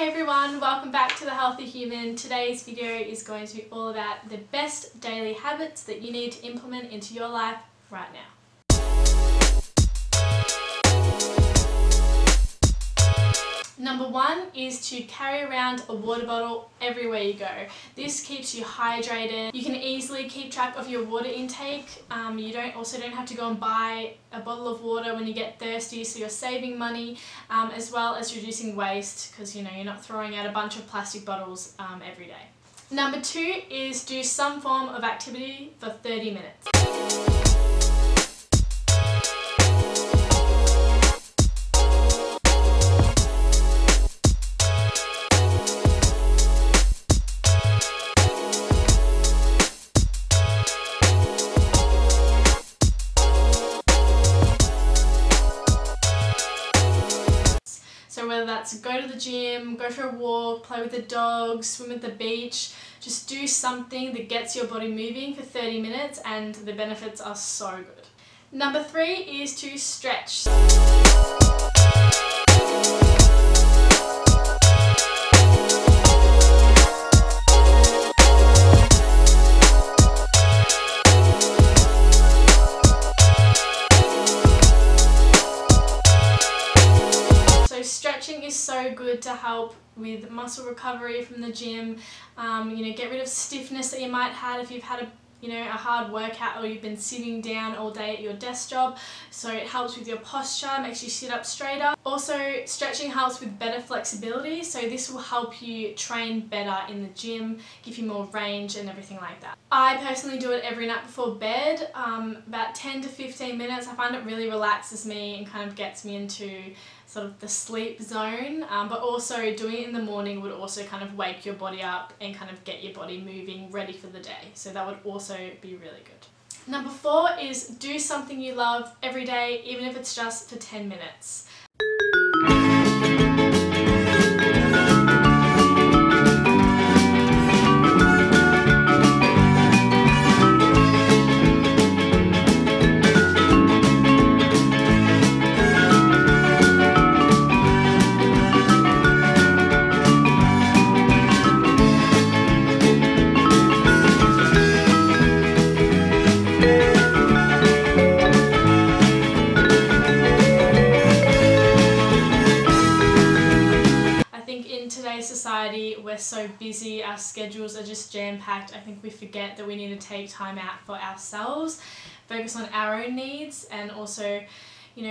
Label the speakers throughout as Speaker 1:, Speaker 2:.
Speaker 1: Hey everyone, welcome back to The Healthy Human. Today's video is going to be all about the best daily habits that you need to implement into your life right now. Number one is to carry around a water bottle everywhere you go. This keeps you hydrated. You can easily keep track of your water intake. You also don't have to go and buy a bottle of water when you get thirsty, so you're saving money as well as reducing waste because you're not throwing out a bunch of plastic bottles every day. Number two is do some form of activity for 30 minutes. So whether that's go to the gym, go for a walk, play with the dogs, swim at the beach, just do something that gets your body moving for 30 minutes and the benefits are so good. Number three is to stretch. Stretching is so good to help with muscle recovery from the gym, get rid of stiffness that you might have if you've had a hard workout or you've been sitting down all day at your desk job. So it helps with your posture, makes you sit up straighter. Also, stretching helps with better flexibility, so this will help you train better in the gym, give you more range and everything like that. I personally do it every night before bed, about 10 to 15 minutes. I find it really relaxes me and kind of gets me into sort of the sleep zone, but also doing it in the morning would also kind of wake your body up and kind of get your body moving, ready for the day. So that would also be really good. Number four is do something you love every day, even if it's just for 10 minutes. Society, we're so busy, our schedules are just jam-packed. I think we forget that we need to take time out for ourselves, focus on our own needs, and also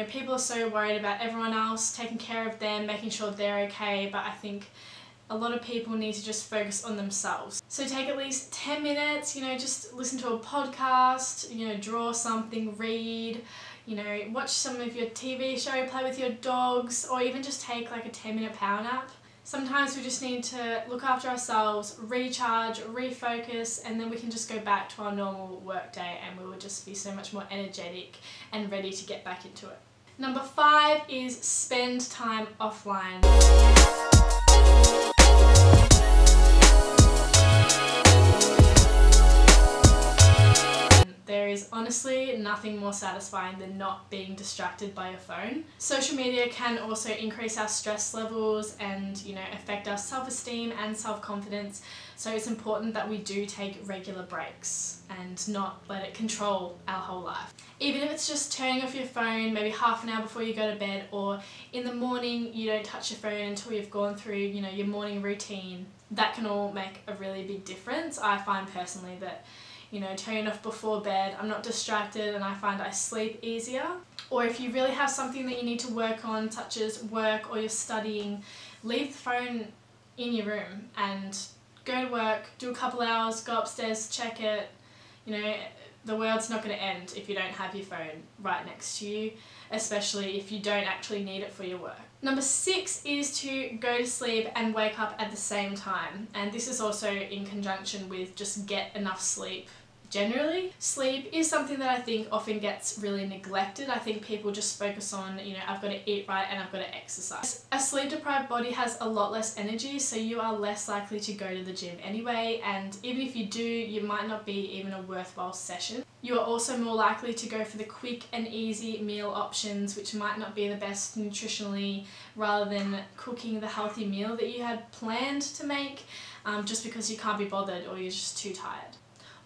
Speaker 1: people are so worried about everyone else, taking care of them, making sure they're okay, but I think a lot of people need to just focus on themselves. So take at least 10 minutes, just listen to a podcast, draw something, read, watch some of your TV show, play with your dogs, or even just take like a 10-minute power nap. Sometimes we just need to look after ourselves, recharge, refocus, and then we can just go back to our normal work day and we will just be so much more energetic and ready to get back into it. Number five is spend time offline. There is honestly nothing more satisfying than not being distracted by your phone. Social media can also increase our stress levels and affect our self-esteem and self-confidence, so it's important that we do take regular breaks and not let it control our whole life. Even if it's just turning off your phone maybe half an hour before you go to bed, or in the morning you don't touch your phone until you've gone through your morning routine, that can all make a really big difference. I find personally that turning off before bed, I'm not distracted and I find I sleep easier. Or if you really have something that you need to work on, such as work or you're studying, leave the phone in your room and go to work, do a couple hours, go upstairs, check it. The world's not going to end if you don't have your phone right next to you, especially if you don't actually need it for your work. Number six is to go to sleep and wake up at the same time, and this is also in conjunction with just get enough sleep generally. Sleep is something that I think often gets really neglected. I think people just focus on, I've got to eat right and I've got to exercise. A sleep deprived body has a lot less energy, so you are less likely to go to the gym anyway, and even if you do, you might not be even a worthwhile session. You are also more likely to go for the quick and easy meal options, which might not be the best nutritionally, rather than cooking the healthy meal that you had planned to make, just because you can't be bothered or you're just too tired.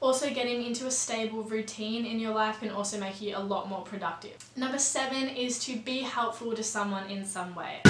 Speaker 1: Also, getting into a stable routine in your life can also make you a lot more productive. Number 7 is to be helpful to someone in some way.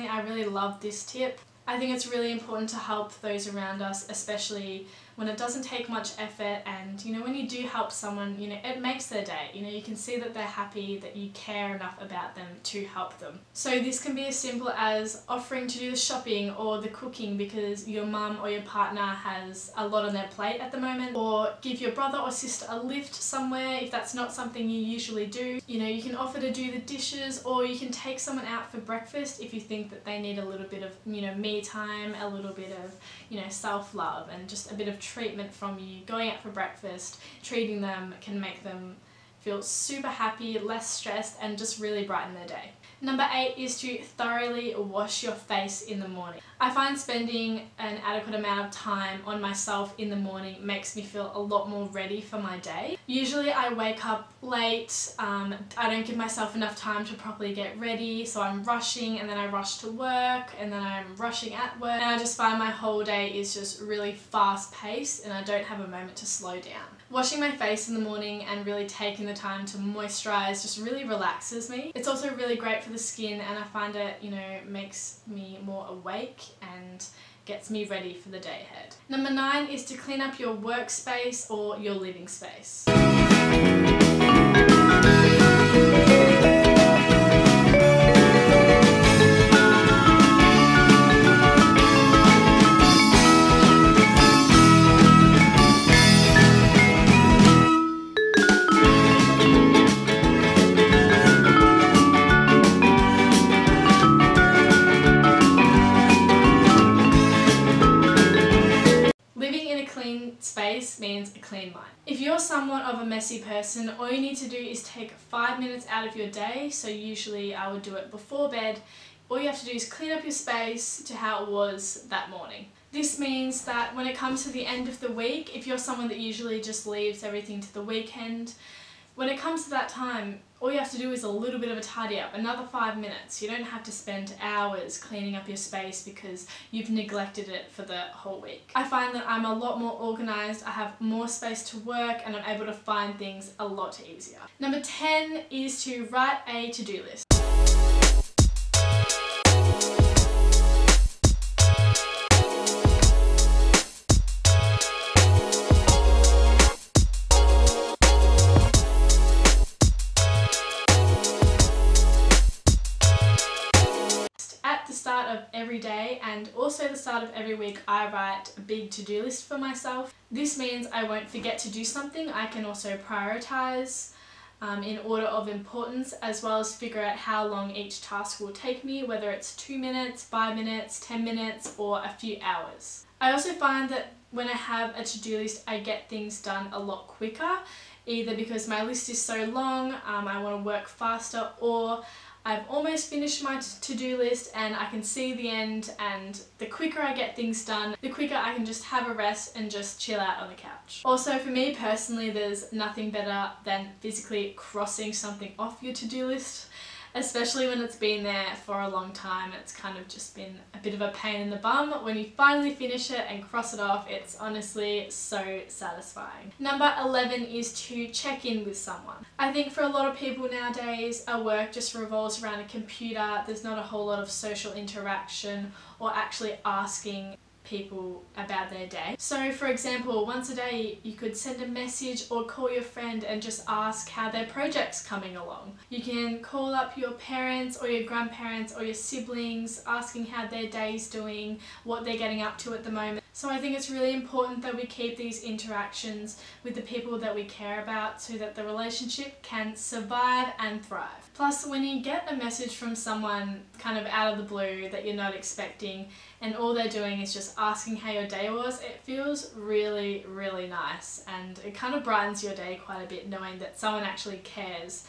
Speaker 1: I really love this tip. I think it's really important to help those around us, especially when it doesn't take much effort, and when you do help someone, it makes their day. You can see that they're happy, that you care enough about them to help them. So this can be as simple as offering to do the shopping or the cooking because your mum or your partner has a lot on their plate at the moment, or give your brother or sister a lift somewhere if that's not something you usually do. You can offer to do the dishes, or you can take someone out for breakfast if you think that they need a little bit of me time, a little bit of self-love and just a bit of treatment from you. Going out for breakfast, treating them can make them feel super happy, less stressed, and just really brighten their day. Number 8 is to thoroughly wash your face in the morning. I find spending an adequate amount of time on myself in the morning makes me feel a lot more ready for my day. Usually I wake up late, I don't give myself enough time to properly get ready, so I'm rushing, and then I rush to work, and then I'm rushing at work, and I just find my whole day is just really fast paced and I don't have a moment to slow down. Washing my face in the morning and really taking the time to moisturize just really relaxes me. It's also really great for the skin, and I find it, makes me more awake and gets me ready for the day ahead. Number 9 is to clean up your workspace or your living space. Space means a clean mind. If you're somewhat of a messy person, all you need to do is take 5 minutes out of your day, so usually I would do it before bed. All you have to do is clean up your space to how it was that morning. This means that when it comes to the end of the week, if you're someone that usually just leaves everything to the weekend, when it comes to that time, all you have to do is a little bit of a tidy up, another 5 minutes. You don't have to spend hours cleaning up your space because you've neglected it for the whole week. I find that I'm a lot more organised, I have more space to work, and I'm able to find things a lot easier. Number 10 is to write a to-do list. Start of every day and also the start of every week, I write a big to-do list for myself. This means I won't forget to do something. I can also prioritize in order of importance, as well as figure out how long each task will take me, whether it's 2 minutes, 5 minutes, 10 minutes, or a few hours. I also find that when I have a to-do list, I get things done a lot quicker, either because my list is so long, I want to work faster, or I've almost finished my to-do list and I can see the end, and the quicker I get things done, the quicker I can just have a rest and just chill out on the couch. Also, for me personally, there's nothing better than physically crossing something off your to-do list. especially when it's been there for a long time. It's kind of just been a bit of a pain in the bum. When you finally finish it and cross it off, it's honestly so satisfying. Number 11 is to check in with someone. I think for a lot of people nowadays, our work just revolves around a computer. There's not a whole lot of social interaction or actually asking people about their day. So for example, once a day you could send a message or call your friend and just ask how their project's coming along. You can call up your parents or your grandparents or your siblings, asking how their day's doing, what they're getting up to at the moment. So I think it's really important that we keep these interactions with the people that we care about so that the relationship can survive and thrive. Plus, when you get a message from someone kind of out of the blue that you're not expecting, and all they're doing is just asking how your day was, it feels really, really nice, and it kind of brightens your day quite a bit knowing that someone actually cares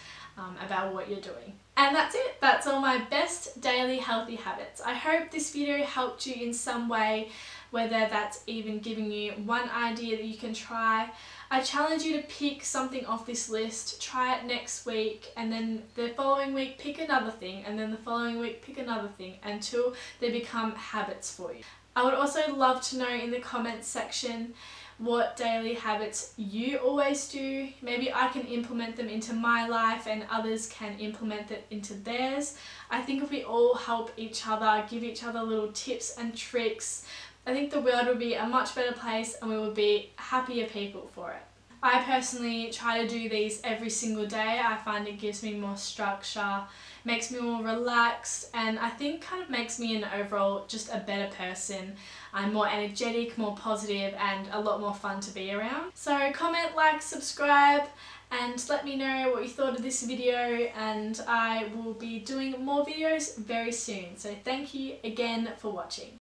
Speaker 1: about what you're doing. And that's it. That's all my best daily healthy habits. I hope this video helped you in some way, whether that's even giving you one idea that you can try. I challenge you to pick something off this list, try it next week, and then the following week pick another thing, and then the following week pick another thing until they become habits for you. I would also love to know in the comments section what daily habits you always do. Maybe I can implement them into my life and others can implement it into theirs. I think if we all help each other, give each other little tips and tricks, I think the world would be a much better place and we would be happier people for it. I personally try to do these every single day. I find it gives me more structure, makes me more relaxed, and I think kind of makes me an overall just a better person. I'm more energetic, more positive, and a lot more fun to be around. So comment, like, subscribe, and let me know what you thought of this video, and I will be doing more videos very soon. So thank you again for watching.